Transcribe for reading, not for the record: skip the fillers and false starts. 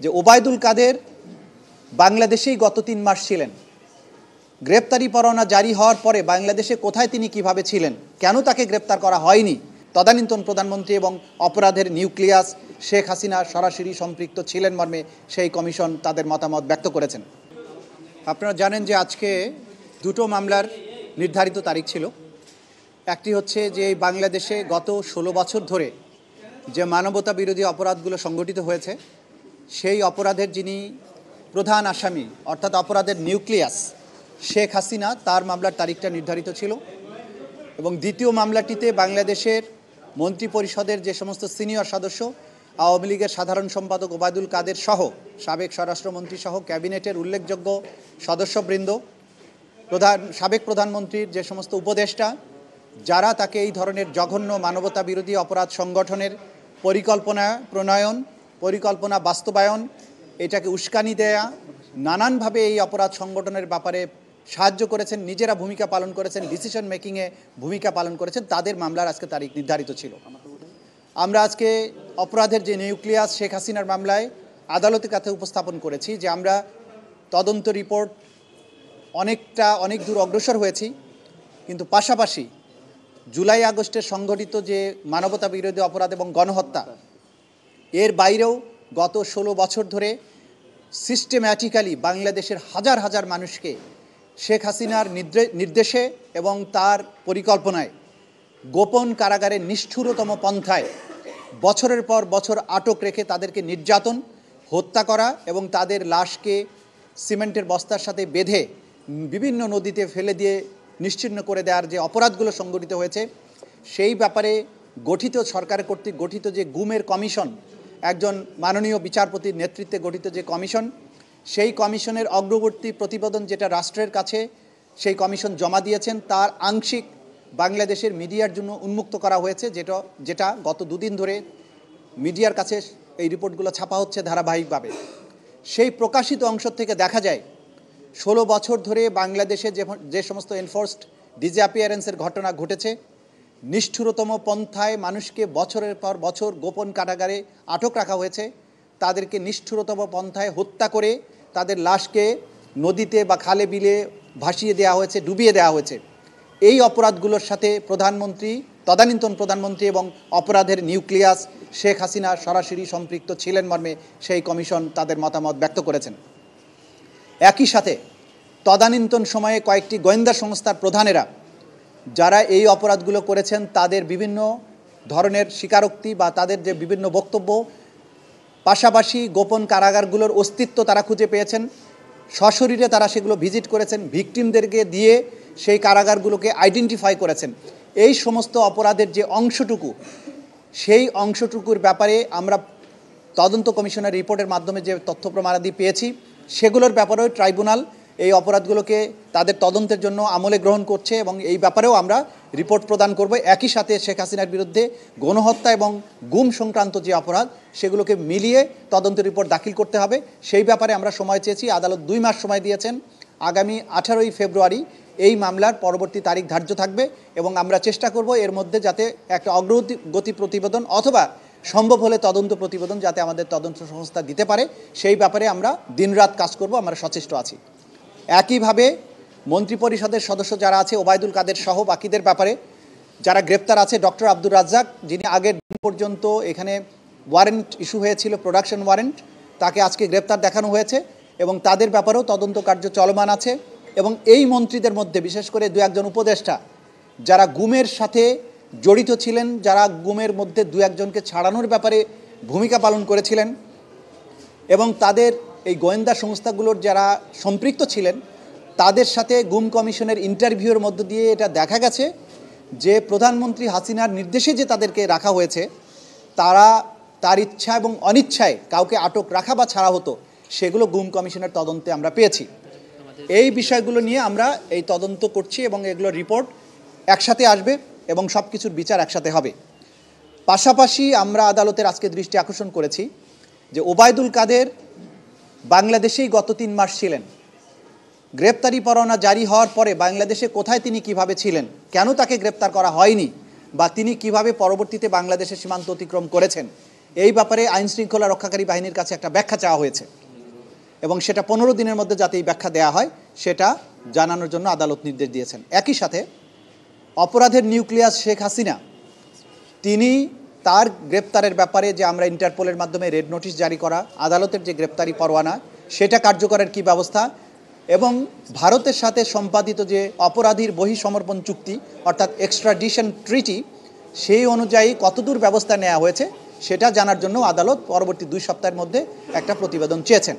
যে ওবায়দুল কাদের বাংলাদেশেই গত 3 মাস ছিলেন। গ্রেপ্তারি পরোয়ানা জারি হওয়ার পরে বাংলাদেশে কোথায় তিনি কিভাবে ছিলেন, কেন তাকে গ্রেপ্তার করা হয়নি, তদানীন্তন প্রধানমন্ত্রী এবং অপরাধের নিউক্লিয়াস শেখ হাসিনা সরাসরি সম্পৃক্ত ছিলেন মর্মে সেই কমিশন তাদের মতামত ব্যক্ত করেছেন। আপনারা জানেন যে আজকে দুটো মামলার নির্ধারিত তারিখ ছিল। একটি হচ্ছে যে বাংলাদেশে গত 16 বছর ধরে যে মানবতা বিরোধী অপরাধগুলো সংগঠিত হয়েছে সেই অপরাধের যিনি প্রধান আসামি অর্থাৎ অপরাধের নিউক্লিয়াস শেখ হাসিনা, তার মামলার তারিখটা নির্ধারিত ছিল। এবং দ্বিতীয় মামলাটিতে বাংলাদেশের মন্ত্রী পরিষদের যে সমস্ত সিনিয়র সদস্য, আওয়ামী লীগের সাধারণ সম্পাদক ওবায়দুল কাদের সহ সাবেক স্বরাষ্ট্রমন্ত্রী সহ ক্যাবিনেটের উল্লেখযোগ্য সদস্যবৃন্দ, সাবেক প্রধানমন্ত্রীর যে সমস্ত উপদেষ্টা, যারা তাকে এই ধরনের জঘন্য মানবতা বিরোধী অপরাধ সংগঠনের পরিকল্পনা প্রণয়ন, পরিকল্পনা বাস্তবায়ন, এটাকে উস্কানি দেয়া, নানানভাবে এই অপরাধ সংগঠনের ব্যাপারে সাহায্য করেছেন, নিজেরা ভূমিকা পালন করেছেন, ডিসিশন মেকিংয়ে ভূমিকা পালন করেছেন, তাদের মামলার আজকে তারিখ নির্ধারিত ছিল। আমরা আজকে অপরাধের যে নিউক্লিয়াস শেখ হাসিনার মামলায় আদালতের কাছে উপস্থাপন করেছি যে আমরা তদন্ত রিপোর্ট অনেক দূর অগ্রসর হয়েছি, কিন্তু পাশাপাশি জুলাই আগস্টের সংঘটিত যে মানবতা বিরোধী অপরাধ এবং গণহত্যা, এর বাইরেও গত 16 বছর ধরে সিস্টেম্যাটিক্যালি বাংলাদেশের হাজার হাজার মানুষকে শেখ হাসিনার নির্দেশে এবং তার পরিকল্পনায় গোপন কারাগারে নিষ্ঠুরতম পন্থায় বছরের পর বছর আটক রেখে তাদেরকে নির্যাতন, হত্যা করা এবং তাদের লাশকে সিমেন্টের বস্তার সাথে বেঁধে বিভিন্ন নদীতে ফেলে দিয়ে নিশ্চিহ্ন করে দেওয়ার যে অপরাধগুলো সংগঠিত হয়েছে, সেই ব্যাপারে সরকার কর্তৃক গঠিত যে গুমের কমিশন, একজন মাননীয় বিচারপতির নেতৃত্বে গঠিত যে কমিশন, সেই কমিশনের অগ্রবর্তী প্রতিবেদন যেটা রাষ্ট্রের কাছে সেই কমিশন জমা দিয়েছেন, তার আংশিক বাংলাদেশের মিডিয়ার জন্য উন্মুক্ত করা হয়েছে, যেটা গত 2 দিন ধরে মিডিয়ার কাছে এই রিপোর্টগুলো ছাপা হচ্ছে ধারাবাহিকভাবে। সেই প্রকাশিত অংশ থেকে দেখা যায় 16 বছর ধরে বাংলাদেশে যে সমস্ত এনফোর্সড ডিসঅ্যাপিয়ারেন্সের ঘটনা ঘটেছে, নিষ্ঠুরতম পন্থায় মানুষকে বছরের পর বছর গোপন কারাগারে আটক রাখা হয়েছে, তাদেরকে নিষ্ঠুরতম পন্থায় হত্যা করে তাদের লাশকে নদীতে বা খালে বিলে ভাসিয়ে দেওয়া হয়েছে, ডুবিয়ে দেওয়া হয়েছে। এই অপরাধগুলোর সাথে তদানীন্তন প্রধানমন্ত্রী এবং অপরাধের নিউক্লিয়াস শেখ হাসিনা সরাসরি সম্পৃক্ত ছিলেন মর্মে সেই কমিশন তাদের মতামত ব্যক্ত করেছেন। একই সাথে তদানীন্তন সময়ে কয়েকটি গোয়েন্দা সংস্থার প্রধানেরা যারা এই অপরাধগুলো করেছেন তাদের বিভিন্ন ধরনের স্বীকারোক্তি বা তাদের যে বিভিন্ন বক্তব্য, পাশাপাশি গোপন কারাগারগুলোর অস্তিত্ব তারা খুঁজে পেয়েছেন, সশরীরে তারা সেগুলো ভিজিট করেছেন, ভিকটিমদেরকে দিয়ে সেই কারাগারগুলোকে আইডেন্টিফাই করেছেন। এই সমস্ত অপরাধের যে অংশটুকু, সেই অংশটুকুর ব্যাপারে আমরা তদন্ত কমিশনের রিপোর্টের মাধ্যমে যে তথ্য প্রমাণাদি পেয়েছি, সেগুলোর ব্যাপারেও ট্রাইব্যুনাল এই অপরাধগুলোকে তাদের তদন্তের জন্য আমলে গ্রহণ করছে এবং এই ব্যাপারেও আমরা রিপোর্ট প্রদান করব। একই সাথে শেখ হাসিনার বিরুদ্ধে গণহত্যা এবং গুম সংক্রান্ত যে অপরাধ, সেগুলোকে মিলিয়ে তদন্ত রিপোর্ট দাখিল করতে হবে। সেই ব্যাপারে আমরা সময় চেয়েছি, আদালত 2 মাস সময় দিয়েছেন। আগামী 18ই ফেব্রুয়ারি এই মামলার পরবর্তী তারিখ ধার্য থাকবে এবং আমরা চেষ্টা করব এর মধ্যে যাতে একটা অগ্রগতি প্রতিবেদন অথবা সম্ভব হলে তদন্ত প্রতিবেদন যাতে আমাদের তদন্ত সংস্থা দিতে পারে, সেই ব্যাপারে আমরা দিনরাত কাজ করব, আমরা সচেষ্ট আছি। একইভাবে মন্ত্রিপরিষদের সদস্য যারা আছে ওবায়দুল কাদের সহ বাকিদের ব্যাপারে যারা গ্রেপ্তার আছে, ডক্টর আব্দুর রাজ্জাক, যিনি আগের দিন পর্যন্ত এখানে ওয়ারেন্ট ইস্যু হয়েছিল, প্রোডাকশন ওয়ারেন্ট, তাকে আজকে গ্রেপ্তার দেখানো হয়েছে এবং তাদের ব্যাপারেও তদন্ত কার্য চলমান আছে। এবং এই মন্ত্রীদের মধ্যে বিশেষ করে 2-1 উপদেষ্টা যারা গুমের সাথে জড়িত ছিলেন, যারা গুমের মধ্যে 2-1 জনকে ছাড়ানোর ব্যাপারে ভূমিকা পালন করেছিলেন এবং তাদের এই গোয়েন্দা সংস্থাগুলোর যারা সম্পৃক্ত ছিলেন, তাদের সাথে গুম কমিশনের ইন্টারভিউর মধ্য দিয়ে এটা দেখা গেছে যে প্রধানমন্ত্রী হাসিনার নির্দেশে যে তাদেরকে রাখা হয়েছে, তার ইচ্ছা এবং অনিচ্ছায় কাউকে আটক রাখা বা ছাড়া হতো, সেগুলো গুম কমিশনের তদন্তে আমরা পেয়েছি। এই বিষয়গুলো নিয়ে আমরা এই তদন্ত করছি এবং এগুলো রিপোর্ট একসাথে আসবে এবং সব কিছুর বিচার একসাথে হবে। পাশাপাশি আমরা আদালতের আজকে দৃষ্টি আকর্ষণ করেছি যে ওবায়দুল কাদের বাংলাদেশেই গত 3 মাস ছিলেন। গ্রেপ্তারি পরোয়ানা জারি হওয়ার পরে বাংলাদেশে কোথায় তিনি কিভাবে ছিলেন, কেন তাকে গ্রেপ্তার করা হয়নি বা তিনি কিভাবে পরবর্তীতে বাংলাদেশের সীমান্ত অতিক্রম করেছেন, এই ব্যাপারে আইন শৃঙ্খলা রক্ষাকারী বাহিনীর কাছে একটা ব্যাখ্যা চাওয়া হয়েছে এবং সেটা 15 দিনের মধ্যে যাতে এই ব্যাখ্যা দেওয়া হয় সেটা জানানোর জন্য আদালত নির্দেশ দিয়েছেন। একই সাথে অপরাধের নিউক্লিয়াস শেখ হাসিনা, তিনি তার গ্রেপ্তারের ব্যাপারে যে আমরা ইন্টারপোলের মাধ্যমে রেড নোটিশ জারি করা, আদালতের যে গ্রেপ্তারি পরোয়ানা সেটা কার্যকরের কি ব্যবস্থা এবং ভারতের সাথে সম্পাদিত যে অপরাধীর বহিঃসমর্পণ চুক্তি অর্থাৎ এক্সট্রাডিশন ট্রিটি, সেই অনুযায়ী কতদূর ব্যবস্থা নেওয়া হয়েছে সেটা জানার জন্য আদালত পরবর্তী 2 সপ্তাহের মধ্যে একটা প্রতিবেদন চেয়েছেন।